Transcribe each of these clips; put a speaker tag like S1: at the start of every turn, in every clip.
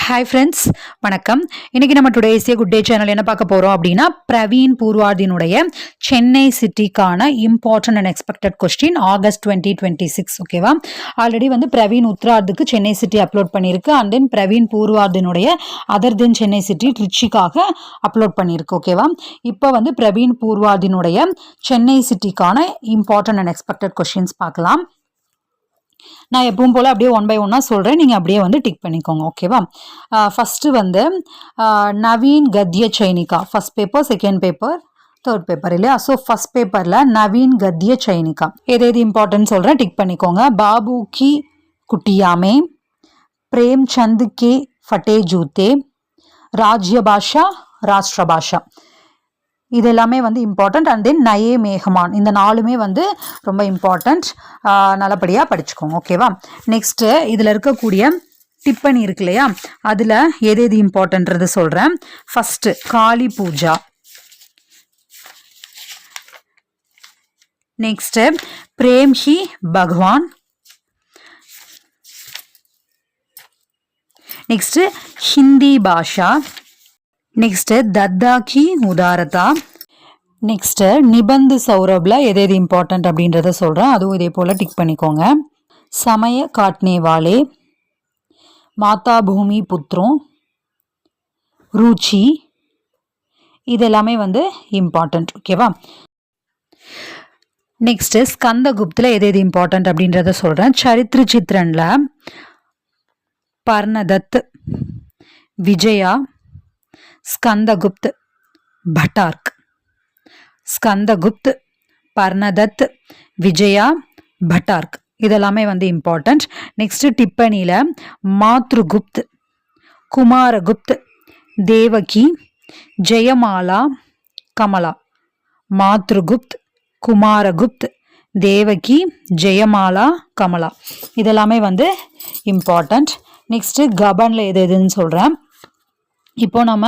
S1: Hi friends, வணக்கம். இன்றைக்கி நம்ம today is a good day channel என்ன பார்க்க போகிறோம் அப்படின்னா, பிரவீன் பூர்வாதினுடைய சென்னை சிட்டிக்கான important and expected question August 2026. ஓகேவா? ஆல்ரெடி வந்து பிரவீன் உத்ரார்டுக்கு சென்னை சிட்டி அப்லோட் பண்ணியிருக்கு. அண்ட் தென் பிரவீன் பூர்வாதினுடைய அதர் தென் சென்னை சிட்டி ட்ரிச்சிக்காக அப்லோட் பண்ணியிருக்கு. ஓகேவா? இப்போ வந்து பிரவீன் பூர்வாதினுடைய சென்னை சிட்டிக்கான இம்பார்ட்டன்ட் அண்ட் எக்ஸ்பெக்டட் கொஸ்டின்ஸ் பார்க்கலாம். நான் எப்பவும் போல் அப்படியே ஒன் பை ஒன்னாக சொல்கிறேன், நீங்கள் அப்படியே வந்து டிக் பண்ணிக்கோங்க. ஓகேவா? ஃபஸ்ட்டு வந்து நவீன் கத்ய சைனிகா first paper, second paper, third paper இல்லையா? ஸோ ஃபஸ்ட் பேப்பரில் நவீன் கத்ய சைனிகா எது இம்பார்ட்டன்ட் சொல்கிறேன், டிக் பண்ணிக்கோங்க. பாபு கி குட்டியாமே, பிரேம்சந்த் கே ஃபட்டே ஜூத்தே, ராஜ்ய பாஷா, ராஷ்டிர பாஷா, இது எல்லாமே வந்து இம்பார்ட்டண்ட். அண்ட் தென் நயே மேகமான், இந்த நாலுமே வந்து ரொம்ப இம்பார்ட்டண்ட். நல்லபடியாக படிச்சுக்கோங்க. ஓகேவா? நெக்ஸ்ட்டு இதில் இருக்கக்கூடிய டிப்பனி இருக்கு இல்லையா, அதில் எது இம்பார்ட்டன்றது சொல்கிறேன். First Kali Puja, next Prem hi Bhagwan, next Hindi Bhasha, next தத்தா கி உதாரதா, நெக்ஸ்ட்டு நிபந்து சௌரபில் எது இம்பார்ட்டன்ட் அப்படின்றத சொல்கிறேன், அதுவும் இதே போல் டிக் பண்ணிக்கோங்க. சமய காட்னே வாலே, மாதா பூமி புத்ரோம், ரூச்சி, இது எல்லாமே வந்து இம்பார்ட்டன்ட். ஓகேவா? நெக்ஸ்ட்டு ஸ்கந்தகுப்தில் எது இம்பார்ட்டன்ட் அப்படின்றத சொல்கிறேன். சரித்திர சித்ரனில் பர்ணதத், விஜயா, ஸ்கந்தகுப்த், பட்டார்க், ஸ்கந்தகுப்த், பர்ணதத், விஜயா, பட்டார்க், இதெல்லாமே வந்து இம்பார்ட்டன்ட். நெக்ஸ்ட் டிப்பனியில் மாத்ருகுப்த், குமாரகுப்த், தேவகி, ஜெயமாலா, கமலா, மாத்ருகுப்த், குமாரகுப்த், தேவகி, ஜெயமாலா, கமலா, இதெல்லாமே வந்து இம்பார்ட்டன்ட். நெக்ஸ்ட்டு கபனில் எதுன்னு சொல்கிறேன். இப்போ நம்ம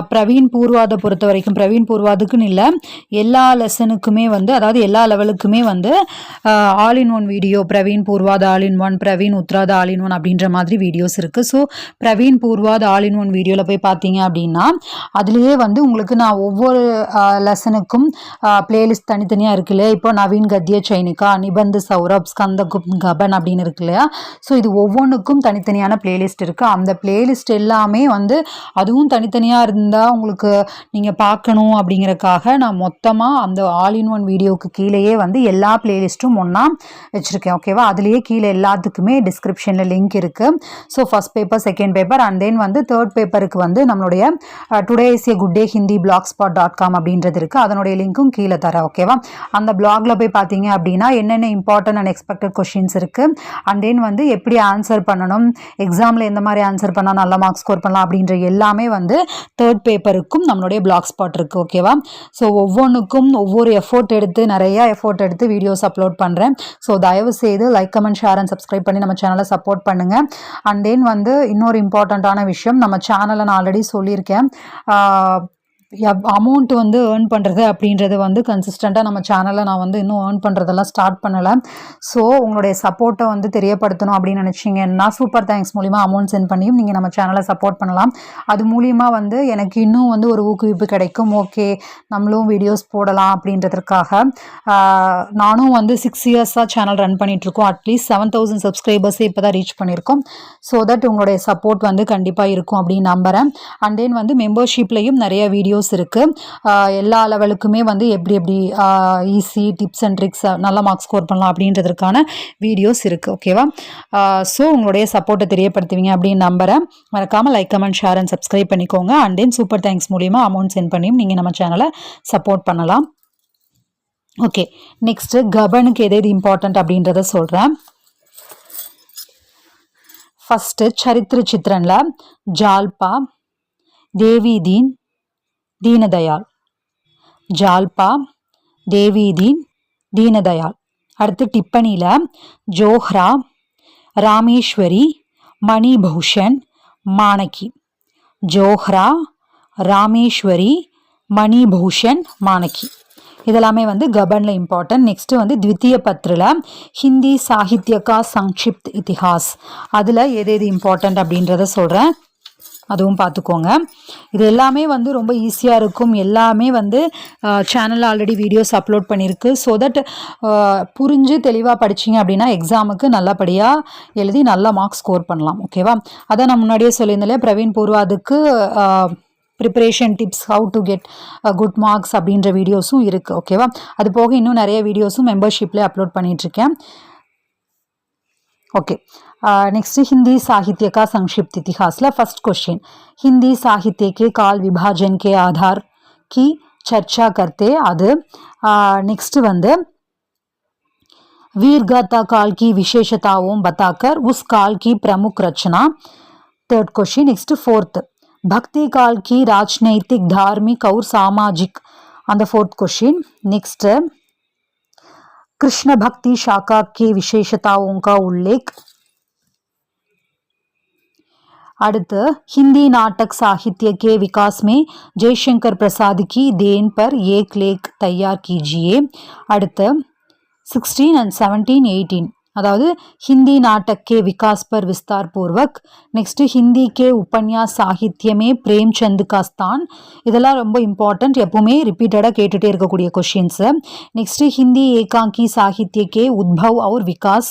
S1: பிரவீன் பூர்வாதை பொறுத்த வரைக்கும், பிரவீன் பூர்வாதுக்குன்னு இல்லை, எல்லா லெசனுக்குமே வந்து, அதாவது எல்லா லெவலுக்குமே வந்து all in one video, Praveen பூர்வாத் all in one, Praveen Uttarardh all in one அப்படின்ற மாதிரி வீடியோஸ் இருக்குது. ஸோ பிரவீன் பூர்வாத் ஆல் இன் ஒன் வீடியோவில் போய் பார்த்தீங்க அப்படின்னா, அதுலேயே வந்து உங்களுக்கு நான் ஒவ்வொரு லெசனுக்கும் பிளேலிஸ்ட் தனித்தனியாக இருக்கு இல்லையா. இப்போ நவீன் கத்ய சைனிகா, நிபந்து சௌரப், ஸ்கந்தகுப்த், கபன் அப்படின்னு இருக்கு இல்லையா. ஸோ இது ஒவ்வொன்றுக்கும் தனித்தனியான பிளேலிஸ்ட் இருக்குது. அந்த பிளேலிஸ்ட் எல்லாமே வந்து அதுவும் தனித்தனியாக இருந்தால் உங்களுக்கு நீங்கள் பார்க்கணும் அப்படிங்கிறக்காக நான் மொத்தமாக அந்த ஆல் இன் ஒன் வீடியோவுக்கு கீழேயே வந்து எல்லா பிளேலிஸ்ட்டும் ஒன்றா வச்சுருக்கேன். ஓகேவா? அதுலேயே கீழே எல்லாத்துக்குமே டிஸ்கிரிப்ஷனில் லிங்க் இருக்குது. So first paper, second paper, and then வந்து தேர்ட் பேப்பருக்கு வந்து நம்மளுடைய today is a good day Hindi blogspot.com அப்படின்றது இருக்குது. அதனுடைய லிங்க்கும் கீழே தரேன். ஓகேவா? அந்த பிளாகில் போய் பார்த்தீங்க அப்படின்னா என்னென்ன இம்பார்ட்டன்ட் அண்ட் எக்ஸ்பெக்டட் கொஷின்ஸ் இருக்குது, அண்ட் தென் வந்து எப்படி ஆன்சர் பண்ணணும், எக்ஸாமில் எந்த மாதிரி ஆன்சர் பண்ணால் நல்ல மார்க்ஸ் ஸ்கோர் பண்ணலாம் அப்படின்ற எல்லாமே வந்து தேர்ட் பேப்பருக்கும் நம்மளுடைய பிளாக் ஸ்பாட் இருக்குது. ஓகேவா? ஸோ ஒவ்வொன்றுக்கும் ஒவ்வொரு நிறைய எஃபோர்ட் எடுத்து வீடியோஸ் அப்லோட் பண்ணுறேன். ஸோ தயவு செய்து like, comment, share and subscribe பண்ணி நம்ம சேனலை சப்போர்ட் பண்ணுங்கள். அண்ட் தென் வந்து இன்னொரு இம்பார்ட்டண்ட்டான விஷயம், நம்ம சேனலை நான் ஆல்ரெடி சொல்லியிருக்கேன், அமௌண்ட் வந்து ஏர்ன் பண்ணுறது அப்படின்றது வந்து கன்சிஸ்டண்ட்டாக நம்ம சேனலில் நான் வந்து இன்னும் ஏர்ன் பண்ணுறதெல்லாம் ஸ்டார்ட் பண்ணலை. ஸோ உங்களுடைய சப்போர்ட்டை வந்து தெரியப்படுத்தணும் அப்படின்னு நினச்சிங்கன்னா சூப்பர் தேங்க்ஸ் மூலிமா அமௌண்ட் சென்ட் பண்ணியும் நீங்கள் நம்ம சேனலை சப்போர்ட் பண்ணலாம். அது மூலிமா வந்து எனக்கு இன்னும் வந்து ஒரு ஊக்குவிப்பு கிடைக்கும். ஓகே, நம்மளும் வீடியோஸ் போடலாம் அப்படின்றதுக்காக நானும் வந்து 6 இயர்ஸாக சேனல் ரன் பண்ணிகிட்ருக்கோம். அட்லீஸ்ட் 7000 சப்ஸ்கிரைபர்ஸே இப்போ தான் ரீச் பண்ணியிருக்கோம். ஸோ தட் உங்களுடைய சப்போர்ட் வந்து கண்டிப்பாக இருக்கும் அப்படின்னு நம்புகிறேன். அண்ட் தென் வந்து மெம்பர்ஷிப்லேயும் நிறைய வீடியோஸ் இருக்குது. எல்லா லெவலுக்குமே வந்து எப்படி ஈஸி டிப்ஸ் அண்ட் ட்ரிக்ஸ் நல்ல மார்க்ஸ் ஸ்கோர் பண்ணலாம் அப்படின்றதுக்கான வீடியோஸ் இருக்குது. ஓகேவா? ஸோ உங்களுடைய சப்போர்ட்டை தெரியப்படுத்துவீங்க அப்படின்னு நம்புகிறேன். மறக்காமல் like, comment, share and subscribe பண்ணிக்கோங்க. அண்ட் தென் சூப்பர் தேங்க்ஸ் மூலிமா அமௌண்ட் சென்ட் பண்ணியும் நீங்கள் நம்ம சேனலை சப்போர்ட் பண்ணலாம். ஓகே, நெக்ஸ்ட்டு கபனுக்கு எது இம்பார்ட்டன்ட் அப்படின்றத சொல்கிறேன். ஃபஸ்ட்டு சரித்திர சித்ரனில் ஜால்பா, தேவி தீன், தீனதயாள், ஜால்பா, தேவி தீன், தீனதயாள். அடுத்து டிப்பனியில் ஜோஹ்ரா, ராமேஸ்வரி, மணிபூஷன், மாணக்கி, ஜோஹ்ரா, ராமேஸ்வரி, மணிபூஷன், மாணக்கி, இதெல்லாமே வந்து கபனில் இம்பார்ட்டன்ட். நெக்ஸ்ட்டு வந்து த்வித்திய பத்திரில் ஹிந்தி சாகித்யகா சங்ஷிப்த் இத்திஹாஸ், அதில் எது இம்பார்ட்டன்ட் அப்படின்றத சொல்கிறேன். அதுவும் பார்த்துக்கோங்க. இது எல்லாமே வந்து ரொம்ப ஈஸியாக இருக்கும். எல்லாமே வந்து சேனலில் ஆல்ரெடி வீடியோஸ் அப்லோட் பண்ணியிருக்கு. ஸோ தட் புரிஞ்சு தெளிவாக படிச்சிங்க அப்படின்னா எக்ஸாமுக்கு நல்லபடியாக எழுதி நல்ல மார்க்ஸ் ஸ்கோர் பண்ணலாம். ஓகேவா? அதான் நான் முன்னாடியே சொல்லியிருந்தேன், பிரவீன் பூர்வா அதுக்கு preparation tips, how to get good marks அப்படின்ற வீடியோஸும் இருக்குது. ஓகேவா? அது போக இன்னும் நிறைய வீடியோஸும் மெம்பர்ஷிப்லேயே அப்லோட் பண்ணிகிட்ருக்கேன். ओके नेक्स्ट हिंदी साहित्य का संक्षिप्त इतिहास ला फर्स्ट क्वेश्चन हिंदी साहित्य के काल विभाजन के आधार की चर्चा करते अदु नेक्स्ट वंदु वीरगाथा काल की विशेषताओं बताकर उस काल की प्रमुख रचना थर्ड क्वेश्चन नेक्स्ट फोर्थ भक्ति काल की राजनैतिक धार्मिक और सामाजिक and the fourth question next Krishna भक्ति शाखा की विशेषताओं का उल्लेख அடுத்து हिंदी नाटक साहित्य के विकास में जयशंकर प्रसाद की देन पर एक लेख तैयार कीजिए அடுத்து 16 and 17 18 अदावदु हिंदी नाटक के विकास पर विस्तार पूर्वक नेक्स्ट हिंदी के उपन्यास साहित्य में प्रेमचंद का स्थान இதெல்லாம் ரொம்ப இம்பார்ட்டன்ட் எப்பவுமே ரிப்பீட்டடா கேட்டுட்டே இருக்கக்கூடிய क्वेश्चंस नेक्स्ट हिंदी एकांकी साहित्य के उद्भव और विकास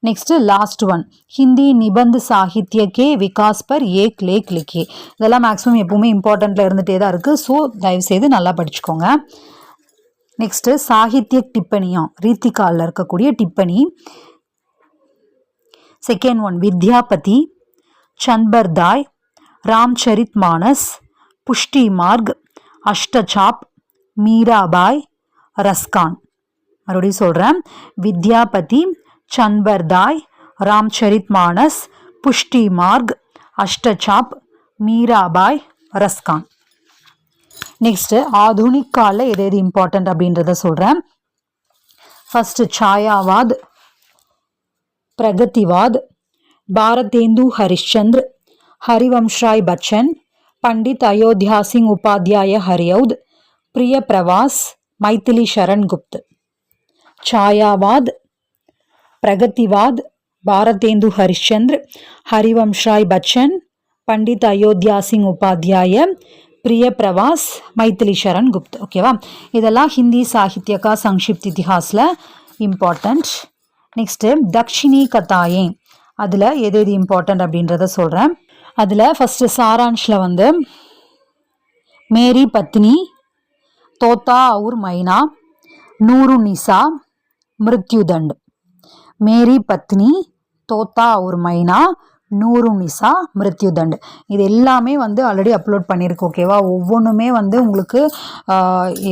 S1: नेक्स्ट लास्ट वन हिंदी निबंध साहित्य के विकास पर एक लेख लिखिए இதெல்லாம் மேக்ஸिमम எப்பவுமே இம்பார்ட்டன்ட்ல இருந்துட்டே தான் இருக்கு சோ தயவு செய்து நல்லா படிச்சுக்கோங்க नेक्स्ट साहित्य टिप्पणियां रीतिकाல இருக்கக்கூடிய टिप्पणी सेकेंड वन विद्यापति चंबरदाय रामचरितमानस पुष्टि मार्ग अष्टचाप मीराबाई रस्कान மறுபடியும் சொல்றேன் विद्यापति चंबरदाय रामचरितमानस पुष्टि मार्ग अष्टचाप मीराबाई रस्कान नेक्स्ट आधुनिक काल एது इंपॉर्टेंट அப்படின்றத சொல்றேன் फर्स्ट छायावाद प्रगतिवाद भारतेंदु हरिश्चंद्र हरिवंशराय बच्चन पंडित अयोध्या सिंह उपाध्याय हरिऔध प्रिय प्रवास मैथिली शरण गुप्त छायावाद प्रगतिवाद भारतेंदु हरिश्चंद्र हरिवंशराय बच्चन पंडित अयोध्या सिंह उपाध्याय प्रिय प्रवास मैथिली शरण गुप्त ओकेवा இதெல்லாம் हिंदी साहित्य का संक्षिप्त इतिहास ல இம்பார்ட்டன்ட் नेक्स्ट दक्षिणी कथाएं அதுல எது எது இம்பார்ட்டன்ட் அப்படின்றத சொல்றேன் அதுல ஃபர்ஸ்ட் சாராंशல வந்து मेरी पत्नी तोता और मैना नूरू निसा मृत्युदंड मेरी पत्नी तोता और मैना நூறு நிசா மிருத்யுதண்ட் இது எல்லாமே வந்து ஆல்ரெடி அப்லோட் பண்ணியிருக்கோம் ஓகேவா ஒவ்வொன்றுமே வந்து உங்களுக்கு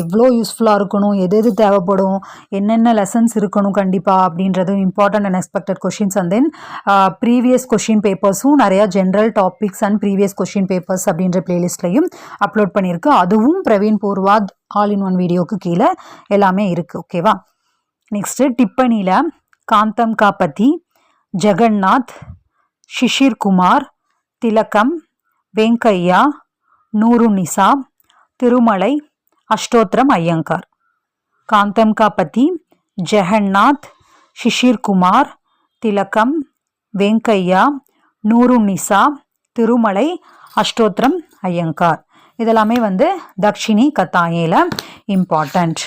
S1: எவ்வளோ யூஸ்ஃபுல்லாக இருக்கணும் எது எது தேவைப்படும் என்னென்ன லெசன்ஸ் இருக்கணும் கண்டிப்பாக அப்படின்றது important and expected questions and then previous question பேப்பர்ஸும் நிறையா general topics and previous question papers அப்படின்ற பிளேலிஸ்ட்லையும் அப்லோட் பண்ணியிருக்கு அதுவும் பிரவீன் பூர்வாத் ஆல் இன் ஒன் வீடியோக்கு கீழே எல்லாமே இருக்குது ஓகேவா நெக்ஸ்ட்டு டிப்பணியில் காந்தம் கா பதி ஜெகநாத் शिशिर कुमार तिलकम वेंकैया नूरू निसा तिरुमलै अष्टोत्तरम अय्यंगार कांतम का पति जगन्नाथ शिशिर कुमार तिलकम वेंकैया नूरू निसा तिरुमलै अष्टोत्तरम अय्यंगार இதெல்லாமே வந்து தக்ஷிணி கத்தாயேல இம்பார்ட்டன்ட்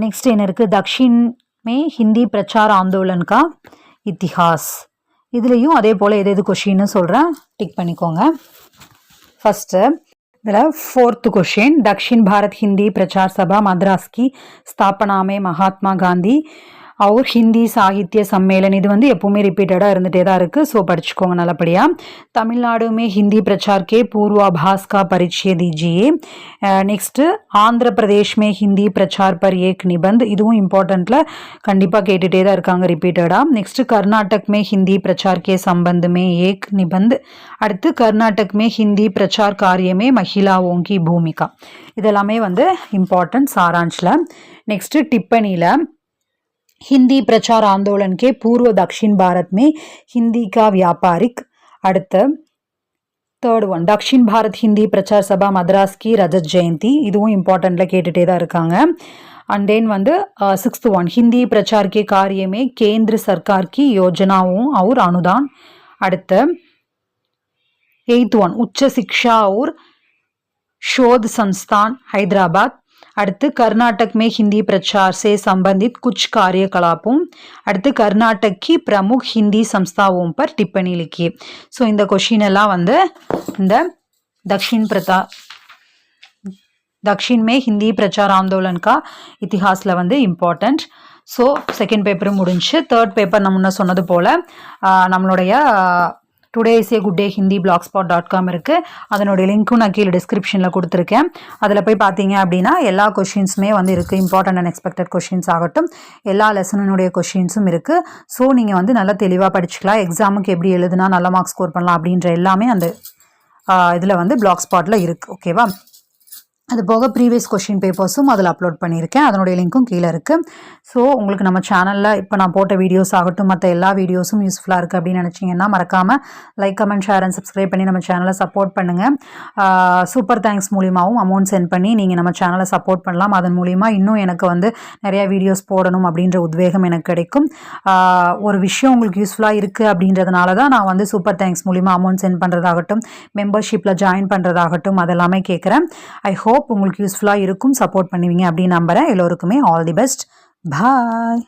S1: नेक्स्ट என்ன இருக்கு दक्षिण में हिंदी प्रचार आंदोलन का इतिहास இதுலயும் அதே போல எது क्वेश्चन சொல்றேன் டிக் பண்ணிக்கோங்க फर्स्ट இதுல फोर्थ क्वेश्चन दक्षिण भारत हिंदी प्रचार सभा मद्रास की स्थापना में महात्मा गांधी और हिंदी साहित्य सम्मेलन இது வந்து எப்பவுமே ரிப்பீட்டடா இருந்துட்டே தான் இருக்கு சோ படிச்சுக்கோங்க நல்லபடியா तमिलनाडु में हिंदी प्रचार के पूर्वाभास का परिचय दीजिए नेक्स्ट आंध्र प्रदेश में हिंदी प्रचार पर एक निबंध இதுவும் இம்பார்ட்டன்ட்ல கண்டிப்பா கேட்டுட்டே தான் இருக்காங்க ரிப்பீட்டடா नेक्स्ट कर्नाटक में हिंदी प्रचार के संबंध में एक निबंध அடுத்து कर्नाटक में हिंदी प्रचार कार्य में महिलाओं की भूमिका இதெல்லாமே வந்து இம்பார்ட்டன்ட் சாராंशல नेक्स्ट टिप्पणीல हिंदी प्रचार आंदोलन के पूर्व दक्षिण भारत में हिंदी का व्यापारिक அடுத்து थर्ड वन दक्षिण भारत हिंदी प्रचार सभा मद्रास की रजत जयंती இதுவும் இம்பார்ட்டன்ட்ல கேட்டுட்டே தான் இருக்காங்க and then வந்து सिक्स्थ वन हिंदी प्रचार के कार्य में केंद्र सरकार की योजनाओं और अनुदान அடுத்து 8th one उच्च शिक्षा और शोध संस्थान हैदराबाद. அடுத்து कर्नाटक में हिंदी प्रचार से संबंधित कुछ कार्यकलापों. அடுத்து कर्नाटक की प्रमुख हिंदी संस्थाओं पर टिप्पणी लिखिए. ஸோ இந்த கொஷின் எல்லாம் வந்து இந்த दक्षिण में हिंदी प्रचार आंदोलन का इतिहासல வந்து இம்பார்ட்டன்ட். ஸோ செகண்ட் பேப்பரும் முடிஞ்சு. தேர்ட் பேப்பர் நம்ம முன்ன சொன்னது போல் நம்மளுடைய today is a good day Hindi blogspot.com இருக்குது. அதனுடைய லிங்க்கும் நான் கீழே டிஸ்கிரிப்ஷனில் கொடுத்துருக்கேன். அதில் போய் பார்த்தீங்க அப்படின்னா எல்லா கொஷின்ஸுமே வந்து இருக்குது. இம்பார்ட்டன்ட் அண்ட் எக்ஸ்பெக்டட் கொஷின்ஸ் ஆகட்டும், எல்லா லெசனுடைய கொஷின்ஸும் இருக்குது. ஸோ நீங்கள் வந்து நல்லா தெளிவாக படிச்சுக்கலாம். எக்ஸாமுக்கு எப்படி எழுதுனா நல்ல மார்க்ஸ் ஸ்கோர் பண்ணலாம் அப்படின்ற எல்லாமே அந்த இதில் வந்து blogspotல இருக்குது. ஓகேவா? அது போக ப்ரீவியஸ் கொஷின் பேப்பர்ஸும் அதில் அப்லோட் பண்ணியிருக்கேன். அதனுடைய லிங்க்கும் கீழே இருக்குது. ஸோ உங்களுக்கு நம்ம சேனலில் இப்போ நான் போட்ட வீடியோஸ் ஆகட்டும் மற்ற எல்லா வீடியோஸும் யூஸ்ஃபுல்லாக இருக்குது அப்படின்னு நினச்சிங்கன்னா மறக்காமல் like, comment, share and subscribe பண்ணி நம்ம சேனலை சப்போர்ட் பண்ணுங்கள். சூப்பர் தேங்க்ஸ் மூலியமாகவும் அமௌண்ட் சென்ட் பண்ணி நீங்கள் நம்ம சேனலை சப்போர்ட் பண்ணலாம். அதன் மூலிமா இன்னும் எனக்கு வந்து நிறையா வீடியோஸ் போடணும் அப்படின்ற உத்வேகம் எனக்கு கிடைக்கும். ஒரு விஷயம் உங்களுக்கு யூஸ்ஃபுல்லாக இருக்குது அப்படின்றதுனால தான் நான் வந்து சூப்பர் தேங்க்ஸ் மூலிமா அமௌண்ட் சென்ட் பண்ணுறதாகட்டும், மெம்பர்ஷிப்பில் ஜாயின் பண்ணுறதாகட்டும் அதெல்லாமே கேட்குறேன். ஐ ஹோப் உங்களுக்கு யூஸ்ஃபுல்லாக இருக்கும், சப்போர்ட் பண்ணுவீங்க அப்படின்னு நம்புகிறேன். எல்லோருக்குமே ஆல் தி பெஸ்ட். பாய்.